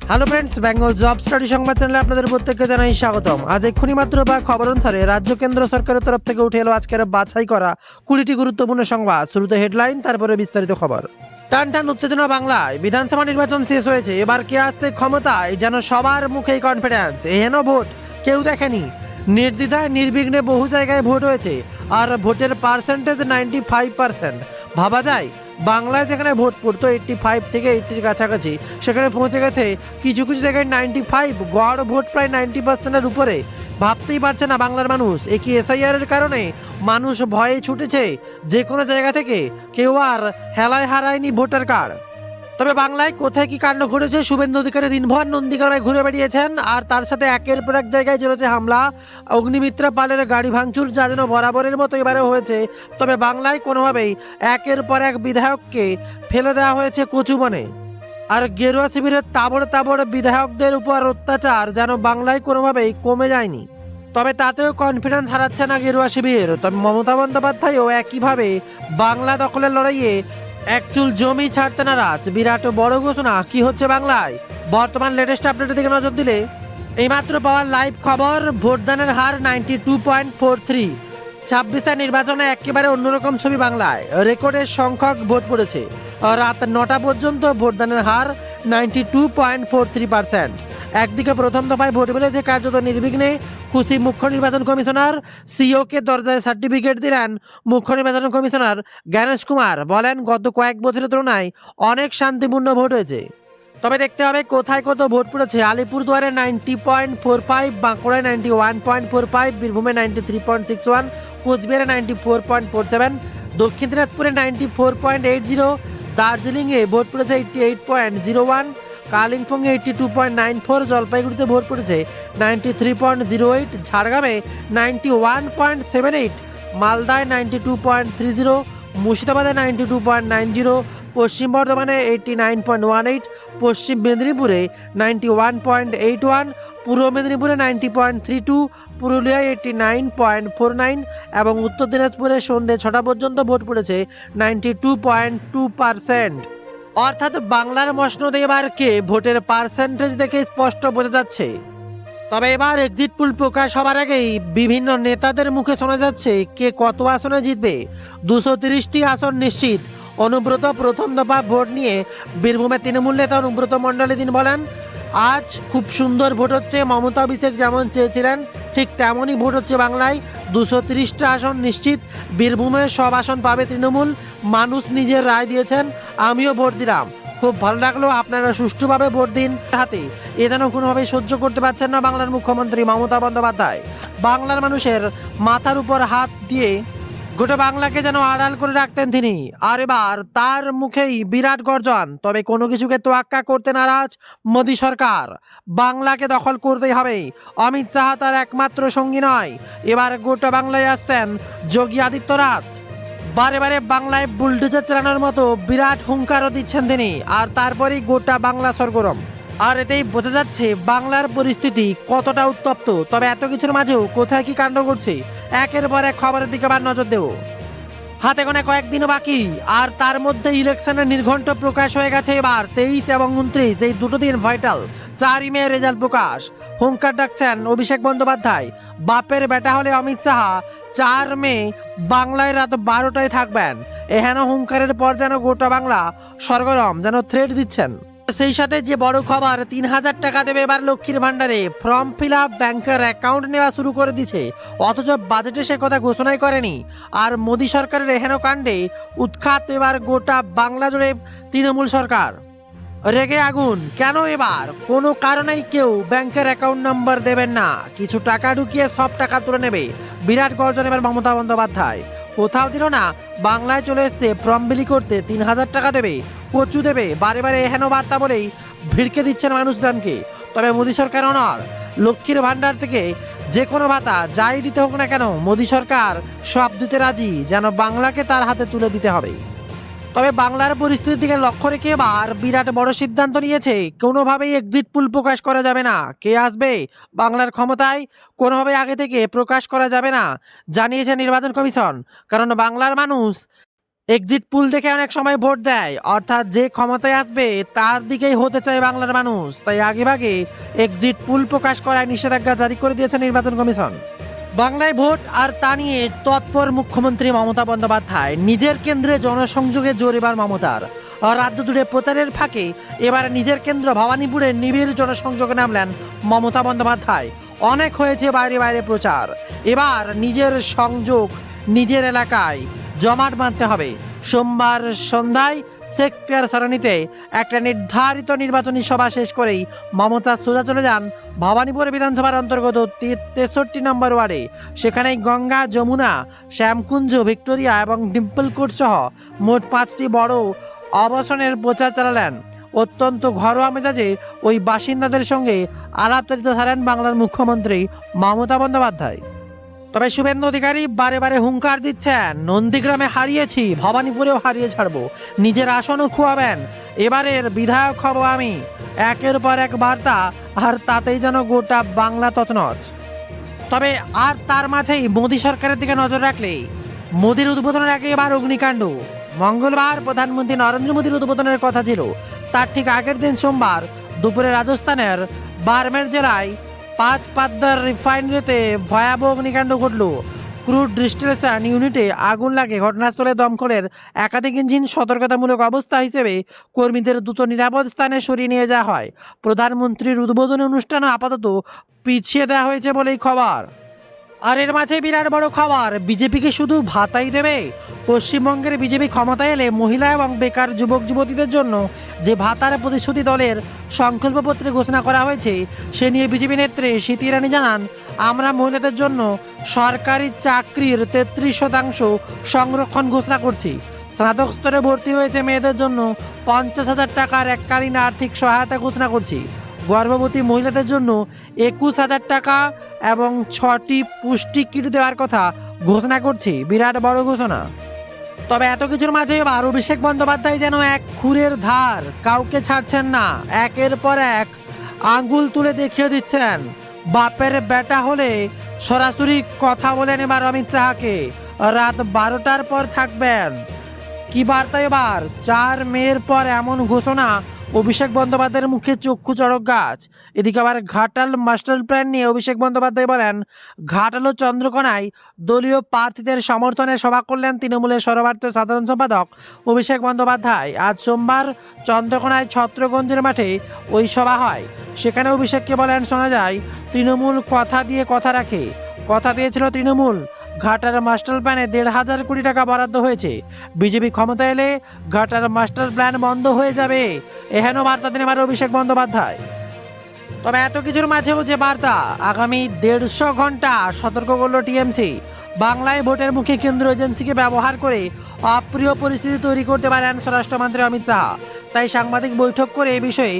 Hello friends, Bengal job study সংবাদ চ্যানেলে আপনাদের প্রত্যেককে জানাই স্বাগতম। আজ এক্ষুনি মাত্র বা খবর অনুসারে রাজ্য কেন্দ্র সরকারের তরফ থেকে উঠে এলো আজকের বাছাই করা 20টি গুরুত্বপূর্ণ সংবাদ। শুরুতে হেডলাইন, তারপরে বিস্তারিত খবর। টান টান উত্তেজনা বাংলায়। বিধানসভা নির্বাচন শেষ হয়েছে, এবার কে আসছে ক্ষমতায় যেন সবার মুখেই কনফিডেন্স। এহেন ভোট কেউ দেখেনি। নির্দ্বিধায় নির্বিঘ্নে বহু জায়গায় ভোট হয়েছে, আর ভোটের পার্সেন্টেজ 95%। ভাবা যায় বাংলায় যেখানে ভোট পড়তো 85 থেকে 80-র কাছাকাছি, সেখানে পৌঁছে গেছে কিছু কিছু জায়গায় 95। গড় ভোট প্রায় 90%-এর উপরে। ভাবতেই পারছে না বাংলার মানুষ, এ কি এসআইআর এর কারণে মানুষ ভয়ে ছুটেছে যে কোনো জায়গা থেকে? কেউ আর হেলায় হারায়নি ভোটার কার্ড। তবে বাংলায় কোথায় কি কাণ্ড ঘটেছে? শুভেন্দু অধিকারী দিনভর নন্দীগ্রামে ঘুরে বেড়িয়েছেন, আর তার সাথে একের পর এক জায়গায় চলেছে হামলা। অগ্নিমিত্রা পালের গাড়ি ভাঙচুর যা যেন বরাবরের মতো এবারেও হয়েছে। তবে বাংলায় কোনোভাবেই একের পর এক বিধায়ককে ফেলে দেওয়া হয়েছে কচুবনে। আর গেরুয়া শিবিরের তাবড় তাবড় বিধায়কদের উপর অত্যাচার যেন বাংলায় কোনোভাবেই কমে যায়নি। তবে তাতেও কনফিডেন্স হারাচ্ছে না গেরুয়া শিবির। তবে মমতা বন্দ্যোপাধ্যায়ও একইভাবে বাংলা দখলের লড়াইয়ে একচুল জমি ছাড়তে নারাজ। বিরাট বড় ঘোষণা কি হচ্ছে বাংলায়, বর্তমান লেটেস্ট আপডেটের দিকে নজর দিলে এইমাত্র পাওয়ার লাইভ খবর, ভোটদানের হার 92.43। 26 নির্বাচনে একেবারে অন্যরকম ছবি বাংলায়। রেকর্ডের সংখ্যক ভোট পড়েছে। রাত 9টা পর্যন্ত ভোটদানের হার 92.43%। একদিকে প্রথম দফায় ভোট মিলেছে কার্যত নির্বিঘ্নে। খুশি মুখ্য নির্বাচন কমিশনার। সিওকে দরজায় সার্টিফিকেট দিলেন মুখ্য নির্বাচন কমিশনার জ্ঞানেশ কুমার। বলেন, গত কয়েক বছরের তুলনায় অনেক শান্তিপূর্ণ ভোট হয়েছে। তবে দেখতে হবে কোথায় কত ভোট পড়েছে। আলিপুরদুয়ারে 90.45, বাঁকুড়ায় 91.45, বীরভূমে 93.61, কোচবিহারে 94.47, দক্ষিণ দিনাজপুরে 94.80, দার্জিলিংয়ে ভোট পড়েছে 88.01, কালিম্পংয়ে 82.94, জলপাইগুড়িতে ভোট পড়েছে 93.08, ঝাড়গ্রামে 91.78, মালদায় 92.30, মুর্শিদাবাদে 92.90, পশ্চিম বর্ধমানে 89.18, পশ্চিম মেদিনীপুরে 91.81, পূর্ব মেদিনীপুরে 90.32, পুরুলিয়ায় 89.49 এবং উত্তর দিনাজপুরে সন্ধ্যে 6টা পর্যন্ত ভোট পড়েছে 92.2%। অর্থাৎ বাংলার মসনদে এবার কে, ভোটের পার্সেন্টেজ দেখে স্পষ্ট বোঝা যাচ্ছে। তবে এবার এক্সিট পোল প্রকাশ হবার আগেই বিভিন্ন নেতাদের মুখে শোনা যাচ্ছে কে কত আসনে জিতবে। 230টি আসন নিশ্চিত। অনুব্রত প্রথম দফা ভোট নিয়ে বীরভূমের তৃণমূল নেতা অনুব্রত মণ্ডলী দিন বলেন, আজ খুব সুন্দর ভোট হচ্ছে। মমতা অভিষেক যেমন চেয়েছিলেন ঠিক তেমনই ভোট হচ্ছে বাংলায়। 230টা আসন নিশ্চিত। বীরভূমে সব আসন পাবে তৃণমূল। মানুষ নিজের রায় দিয়েছেন, আমিও ভোট দিলাম। খুব ভালো লাগলো, আপনারা সুষ্ঠুভাবে ভোট দিন। হাতে এ যেন কোনোভাবেই সহ্য করতে পারছেন না বাংলার মুখ্যমন্ত্রী মমতা বন্দ্যোপাধ্যায়। বাংলার মানুষের মাথার উপর হাত দিয়ে গোটা বাংলাকে যেন আড়াল করে রাখতেন তিনি, আর এবার তার মুখেই বিরাট গর্জন। তবে কোনো কিছুকে তোয়াক্কা করতে নারাজ মোদী সরকার। বাংলাকে দখল করতেই হবে। অমিত শাহ তার একমাত্র সঙ্গী নয়, এবার গোটা বাংলায় আসছেন যোগী আদিত্যনাথ। বারে বারে বাংলায় বুলডোজার চালানোর মতো বিরাট হুঙ্কারও দিচ্ছেন তিনি, আর তারপরেই গোটা বাংলা সরগরম। আর এতেই বোঝা যাচ্ছে বাংলার পরিস্থিতি কতটা উত্তপ্ত। তবে এত কিছুর মাঝেও কোথায় কি কাণ্ড করছে, একের পর এক খবরের দিকে আবার নজর দেব। হাতে গোনা কয়েকদিনও বাকি, আর তার মধ্যে ইলেকশনের নির্ঘণ্ট প্রকাশ হয়ে গেছে। এবার 23 এবং 29 এই দুটো দিন ভাইটাল। 4 মে রেজাল্ট প্রকাশ। হুঙ্কার ডাকছেন অভিষেক বন্দ্যোপাধ্যায়। বাপের বেটা হলে অমিত শাহ 4 মে বাংলায় রাত 12টায় থাকবেন। এহেন হুঙ্কারের পর যেন গোটা বাংলা সরগরম, যেন থ্রেট দিচ্ছেন। সেই সাথে যে বড় খবর, 3000 টাকা দেবে এবার লক্ষ্মীর ভান্ডারে। ফর্ম ফিল আপ, ব্যাংকের অ্যাকাউন্ট নেওয়া শুরু করে দিচ্ছে, অথচ বাজেটে সে কথা ঘোষণাই করেনি। আর মোদী সরকারের এহেন কাণ্ডে উৎখাত এবার গোটা বাংলা জুড়ে তৃণমূল সরকার। রেগে আগুন। কেন এবার কোনো কারণেই কেউ ব্যাংকের অ্যাকাউন্ট নাম্বার দেবেন না, কিছু টাকা ঢুকিয়ে সব টাকা তুলে নেবে। বিরাট গর্জন এবার মমতা বন্দ্যোপাধ্যায়। কোথাও দিল না, বাংলায় চলে এসছে ফর্ম বিলি করতে 3000 টাকা দেবে, কচু দেবে। বারে বারে এহেন বার্তা বলেই ভিড়কে দিচ্ছেন মানুষজনকে। তবে মোদী সরকার অনড়। লক্ষ্মীর ভান্ডার থেকে যে কোনো ভাতা যাই দিতে হোক না কেন, মোদী সরকার সব দিতে রাজি, যেন বাংলাকে তার হাতে তুলে দিতে হবে। তবে বাংলার পরিস্থিতির দিকে লক্ষ্য রেখে এবার বিরাট বড় সিদ্ধান্ত নিয়েছে। কোনোভাবেই এক্সিট পোল প্রকাশ করা যাবে না। কে আসবে বাংলার ক্ষমতায় কোনোভাবে আগে থেকে প্রকাশ করা যাবে না, জানিয়েছে নির্বাচন কমিশন। কারণ বাংলার মানুষ এক্সিট পুল দেখে অনেক সময় ভোট দেয়, অর্থাৎ যে ক্ষমতায় আসবে তার দিকেই হতে চায় বাংলার মানুষ। তাই আগেভাগে এক্সিট পুল প্রকাশ করায় নিষেধাজ্ঞা জারি করে দিয়েছে নির্বাচন কমিশন। বাংলায় ভোট আর তা নিয়ে তৎপর মুখ্যমন্ত্রী মমতা বন্দ্যোপাধ্যায়। নিজের কেন্দ্রে জনসংযোগে জোর এবার মমতার। আর রাজ্য জুড়ে প্রচারের ফাঁকে এবার নিজের কেন্দ্র ভবানীপুরে নিবিড় জনসংযোগে নামলেন মমতা বন্দ্যোপাধ্যায়। অনেক হয়েছে বাইরে বাইরে প্রচার, এবার নিজের সংযোগ নিজের এলাকায় জমাট বাঁধতে হবে। সোমবার সন্ধ্যায় শেক্সপিয়ার সরণিতে একটা নির্ধারিত নির্বাচনী সভা শেষ করেই মমতা সোজা চলে যান ভবানীপুর বিধানসভার অন্তর্গত 63 নম্বর ওয়ার্ডে। সেখানেই গঙ্গা, যমুনা, শ্যামকুঞ্জ, ভিক্টোরিয়া এবং ডিম্পল কোর্ট সহ মোট 5টি বড় অবসনের প্রচার চালালেন। অত্যন্ত ঘরোয়া মেজাজে ওই বাসিন্দাদের সঙ্গে আলাপচারিতা ছাড়েন বাংলার মুখ্যমন্ত্রী মমতা বন্দ্যোপাধ্যায়। তবে শুভেন্দু অধিকারী বারে বারে হুঙ্কার দিচ্ছেন, নন্দীগ্রামে হারিয়েছি, ভবানীপুরেও হারিয়ে ছাড়বো, নিজের আসনও খোয়াবেন, এবারের বিধায়ক হব আমি। একের পর এক বার্তা, আর তাতেই যেন গোটা বাংলা তছনছ। তবে আর তার মাঝেই মোদী সরকারের দিকে নজর রাখলে মোদীর উদ্বোধনের আগে এবার অগ্নিকাণ্ড। মঙ্গলবার প্রধানমন্ত্রী নরেন্দ্র মোদীর উদ্বোধনের কথা ছিল, তার ঠিক আগের দিন সোমবার দুপুরে রাজস্থানের বারমের জেলায় পাঁচপাদ্দার রিফাইনারিতে ভয়াবহ অগ্নিকাণ্ড ঘটল। ক্রুড ডিস্টিলেশন ইউনিটে আগুন লাগে। ঘটনাস্থলে দমকলের একাধিক ইঞ্জিন সতর্কতামূলক অবস্থা হিসেবে কর্মীদের দ্রুত নিরাপদ স্থানে সরিয়ে নিয়ে যাওয়া হয়। প্রধানমন্ত্রীর উদ্বোধনী অনুষ্ঠানও আপাতত পিছিয়ে দেওয়া হয়েছে বলেই খবর। আর এর মাঝে বিরাট বড় খবর, বিজেপিকে শুধু ভাতাই দেবে। পশ্চিমবঙ্গের বিজেপি ক্ষমতায় এলে মহিলা এবং বেকার যুবক যুবতীদের জন্য যে ভাতার প্রতিশ্রুতি দলের সংকল্পপত্রে ঘোষণা করা হয়েছে, সে নিয়ে বিজেপি নেত্রী স্মৃতি ইরানি জানান, আমরা মহিলাদের জন্য সরকারি চাকরির 33% সংরক্ষণ ঘোষণা করছি। স্নাতক স্তরে ভর্তি হয়েছে মেয়েদের জন্য 50,000 টাকার এককালীন আর্থিক সহায়তা ঘোষণা করছি। গর্ভবতী মহিলাদের জন্য 21,000 টাকা এবং 6টি পুষ্টি কিট দেওয়ার কথা ঘোষণা করছি। বিরাট বড় ঘোষণা। তবে এত কিছুর মাঝে এবার অভিষেক বন্দ্যোপাধ্যায় যেন এক খুরের ধার, কাউকে ছাড়ছেন না। একের পর এক আঙ্গুল তুলে দেখিয়ে দিচ্ছেন। বাপের বেটা হলে সরাসরি কথা বলেন এবার অমিত শাহকে, রাত 12টার পর থাকবেন। কি বার্তা এবার? 4 মেয়ের পর এমন ঘোষণা, অভিষেক বন্দ্যোপাধ্যায়ের মুখে চক্ষু চড়ক গাছ। এদিকে আবার ঘাটাল মাস্টার প্ল্যান নিয়ে অভিষেক বন্দ্যোপাধ্যায় বলেন, ঘাটাল ও চন্দ্রকোনায় দলীয় প্রার্থীদের সমর্থনে সভা করলেন তৃণমূলের সর্বভারতীয় সাধারণ সম্পাদক অভিষেক বন্দ্যোপাধ্যায়। আজ সোমবার চন্দ্রকোনায় ছত্রগঞ্জের মাঠে ওই সভা হয়। সেখানে অভিষেককে বলেন, শোনা যায় তৃণমূল কথা দিয়ে কথা রাখে। কথা দিয়েছিল তৃণমূল, ঘাটার মাস্টার প্ল্যানে 1,500 কোটি টাকা বরাদ্দ হয়েছে। বিজেপি ক্ষমতা এলে ঘাটার মাস্টার প্ল্যান বন্ধ হয়ে যাবে, এহেন বার্তা দিন এবার অভিষেক বন্দ্যোপাধ্যায়। তবে এত কিছুর মাঝেও যে বার্তা, আগামী 150 ঘন্টা সতর্ক করল টিএমসি। বাংলায় ভোটের মুখে কেন্দ্র এজেন্সিকে ব্যবহার করে অপ্রিয় পরিস্থিতি তৈরি করতে পারেন স্বরাষ্ট্রমন্ত্রী অমিত শাহ। তাই সাংবাদিক বৈঠক করে এ বিষয়ে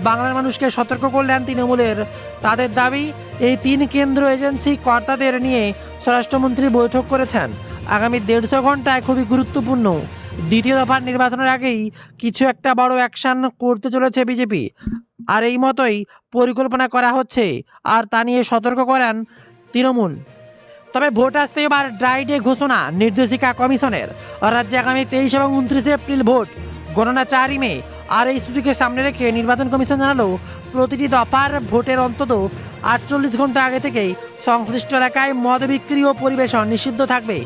বাংলার মানুষকে সতর্ক করলেন তৃণমূলের। তাদের দাবি, এই 3 কেন্দ্র এজেন্সি কর্তাদের নিয়ে স্বরাষ্ট্রমন্ত্রী বৈঠক করেছেন। আগামী 150 ঘন্টায় খুবই গুরুত্বপূর্ণ। দ্বিতীয় দফার নির্বাচনের আগেই কিছু একটা বড় অ্যাকশন করতে চলেছে বিজেপি, আর এই মতোই পরিকল্পনা করা হচ্ছে, আর তা নিয়ে সতর্ক করেন তৃণমূল। তবে ভোট আসতে এবার ড্রাই ডে ঘোষণা নির্দেশিকা কমিশনের। রাজ্যে আগামী 23 এবং 29 এপ্রিল ভোট, গণনা 4 মে। আর এই সুযোগকে সামনে রেখে নির্বাচন কমিশন জানালো, প্রতিটি দফার ভোটের অন্তত 48 ঘন্টা আগে থেকেই সংশ্লিষ্ট এলাকায় মদ বিক্রি ও পরিবেশন নিষিদ্ধ থাকবে।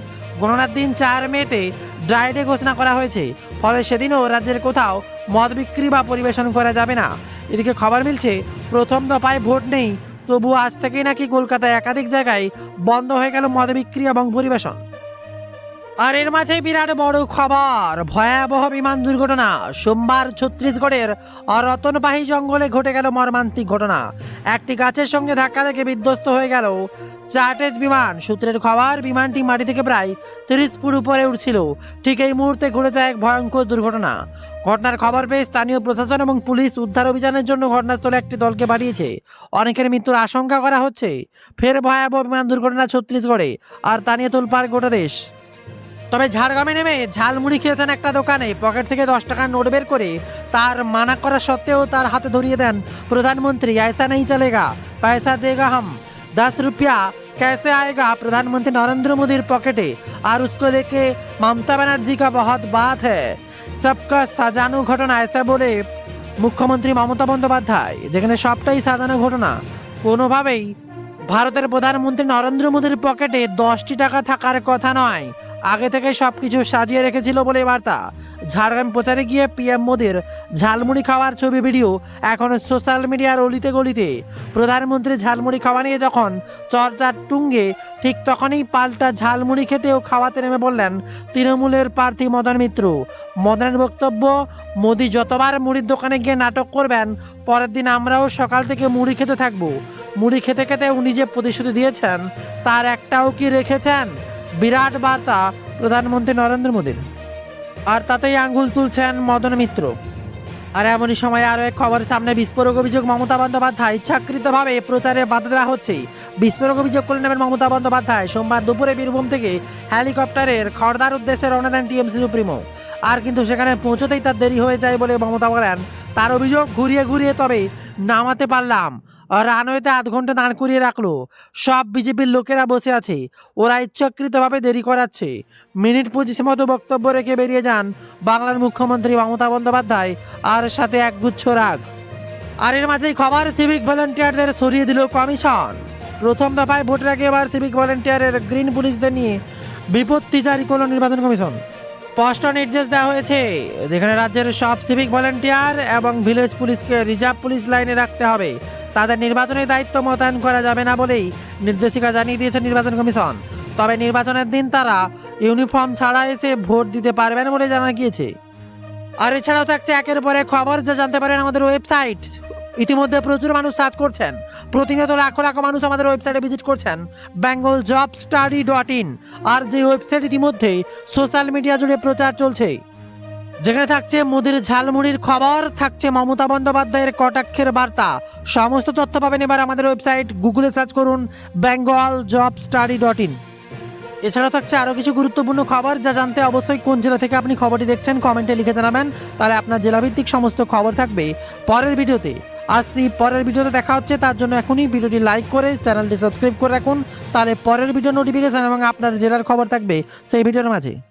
গণনার দিন 4 মেতে ড্রাই ডে ঘোষণা করা হয়েছে, ফলে সেদিনও রাজ্যের কোথাও মদ বিক্রি বা পরিবেশন করা যাবে না। এদিকে খবর মিলছে, প্রথম দফায় ভোট নেই, তবু আজ থেকেই নাকি কলকাতায় একাধিক জায়গায় বন্ধ হয়ে গেল মদ বিক্রি এবং পরিবেশন। আর এর মাঝে বিরাট বড় খবর, ভয়াবহ বিমান দুর্ঘটনা। সোমবার ছত্তিশগড়ের রতনপাহি জঙ্গলে ঘটে গেল মর্মান্তিক ঘটনা। একটি গাছের সঙ্গে ধাক্কা লেগে বিধ্বস্ত হয়ে গেল চার্টেজ বিমান। সূত্রের খবর, বিমানটি মাটি থেকে প্রায় 30 ফুট উপরে উঠছিল। ঠিক এই মুহূর্তে ঘটে যায় এক ভয়ঙ্কর দুর্ঘটনা। ঘটনার খবর পেয়ে স্থানীয় প্রশাসন এবং পুলিশ উদ্ধার অভিযানের জন্য ঘটনাস্থলে একটি দলকে পাঠিয়েছে। অনেকের মৃত্যুর আশঙ্কা করা হচ্ছে। ফের ভয়াবহ বিমান দুর্ঘটনা ছত্তিশগড়ে, আর তা নিয়ে তোলপাড় গোটা দেশ। তবে ঝাড়গ্রামে নেমে ঝালমুড়ি খেয়েছেন একটা দোকানে, পকেট থেকে 10 টাকার নোট বের করে তার মানা করা সত্ত্বেও তার হাতে ধরিয়ে দেন প্রধানমন্ত্রী, ऐसा नहीं चलेगा, पैसा देगा हम, 10 रुपया कैसे आएगा प्रधानमंत्री नरेंद्र मोदी पॉकेटे और उसको लेके ममता बनर्जी का बहुत बात है सबका সাজানো ঘটনা ऐसा বলে মুখ্যমন্ত্রী মমতা বন্দ্যোপাধ্যায় যেখানে সবটাই সাজানো ঘটনা কোনোভাবেই ভারতের প্রধানমন্ত্রী নরেন্দ্র মোদীর পকেটে 10টি টাকা থাকার কথা নয় আগে থেকে সবকিছু সাজিয়ে রেখেছিল বলে বার্তা ঝাড়গ্রাম প্রচারে গিয়ে পিএম মোদীর ঝালমুড়ি খাওয়ার ছবি ভিডিও এখন সোশ্যাল মিডিয়ার অলিতে গলিতে প্রধানমন্ত্রী ঝালমুড়ি খাওয়া নিয়ে যখন চর্চার তুঙ্গে ঠিক তখনই পাল্টা ঝালমুড়ি খেতে ও খাওয়াতে নেমে বললেন তৃণমূলের প্রার্থী মদন মিত্র মদনের বক্তব্য মোদী যতবার মুড়ির দোকানে গিয়ে নাটক করবেন পরের দিন আমরাও সকাল থেকে মুড়ি খেতে থাকবো মুড়ি খেতে খেতে উনি যে প্রতিশ্রুতি দিয়েছেন তার একটাও কি রেখেছেন বিরাট বার্তা প্রধানমন্ত্রী নরেন্দ্র মোদীর আর তাতেই আঙ্গুল তুলছেন মদন মিত্র আর এমনই সময় আরও এক খবর সামনে বিস্ফোরক অভিযোগ মমতা বন্দ্যোপাধ্যায় ইচ্ছাকৃতভাবে প্রচারে বাধা দেওয়া হচ্ছে বিস্ফোরক অভিযোগ করে নেবেন মমতা বন্দ্যোপাধ্যায় সোমবার দুপুরে বীরভূম থেকে হেলিকপ্টারের খড়দার উদ্দেশ্যে রওনা দেন টিএমসি সুপ্রিমো আর কিন্তু সেখানে পৌঁছতেই তার দেরি হয়ে যায় বলে মমতা বলেন তার অভিযোগ ঘুরিয়ে ঘুরিয়ে তবে নামাতে পারলাম রানওয়েতে আধ ঘন্টা দাঁড় করিয়ে রাখলো সব বিজেপির লোকেরা বসে আছে ওরা ইচ্ছাকৃতভাবে দেরি করাচ্ছে মিনিট 25 মতো বক্তব্য রেখে বেরিয়ে যান বাংলার মুখ্যমন্ত্রী মমতা বন্দ্যোপাধ্যায় আর সাথে একগুচ্ছ রাগ আর এর মাঝেই খবর সিভিক ভলেন্টিয়ারদের সরিয়ে দিল কমিশন প্রথম দফায় ভোটের আগে এবার সিভিক ভলেন্টিয়ারের গ্রিন পুলিশদের নিয়ে বিপত্তি জারি করল নির্বাচন কমিশন স্পষ্ট নির্দেশ দেওয়া হয়েছে যেখানে রাজ্যের সব সিভিক ভলেন্টিয়ার এবং ভিলেজ পুলিশকে রিজার্ভ পুলিশ লাইনে রাখতে হবে তাদের নির্বাচনের দায়িত্ব মোতায়েন করা যাবে না বলেই নির্দেশিকা জানিয়ে দিয়েছে নির্বাচন কমিশন তবে নির্বাচনের দিন তারা ইউনিফর্ম ছাড়া এসে ভোট দিতে পারবেন বলে জানা গিয়েছে আর এছাড়াও থাকছে একের পর এক খবর যা জানতে পারেন আমাদের ওয়েবসাইট ইতিমধ্যে প্রচুর মানুষ সার্চ করছেন প্রতিনিয়ত লাখো লাখো মানুষ আমাদের ওয়েবসাইটে ভিজিট করছেন bengaljobstudy.in আর যে ওয়েবসাইট ইতিমধ্যে সোশ্যাল মিডিয়া জুড়ে প্রচার চলছে যেখানে থাকছে মোদির ঝালমুড়ির খবর থাকছে মমতা বন্দ্যোপাধ্যায়ের কটাক্ষের বার্তা সমস্ত তথ্য পাবেন এবার আমাদের ওয়েবসাইট গুগলে সার্চ করুন bengaljobstudy.in এছাড়াও থাকছে আরও কিছু গুরুত্বপূর্ণ খবর যা জানতে অবশ্যই কোন জেলা থেকে আপনি খবরটি দেখছেন কমেন্টে লিখে জানাবেন তাহলে আপনার জেলাভিত্তিক সমস্ত খবর থাকবে পরের ভিডিওতে আসছি পরের ভিডিওতে দেখা হচ্ছে তার জন্য এখনই ভিডিওটি লাইক করে চ্যানেলটি সাবস্ক্রাইব করে রাখুন তাহলে পরের ভিডিও নোটিফিকেশন এবং আপনার জেলার খবর থাকবে সেই ভিডিওর মাঝে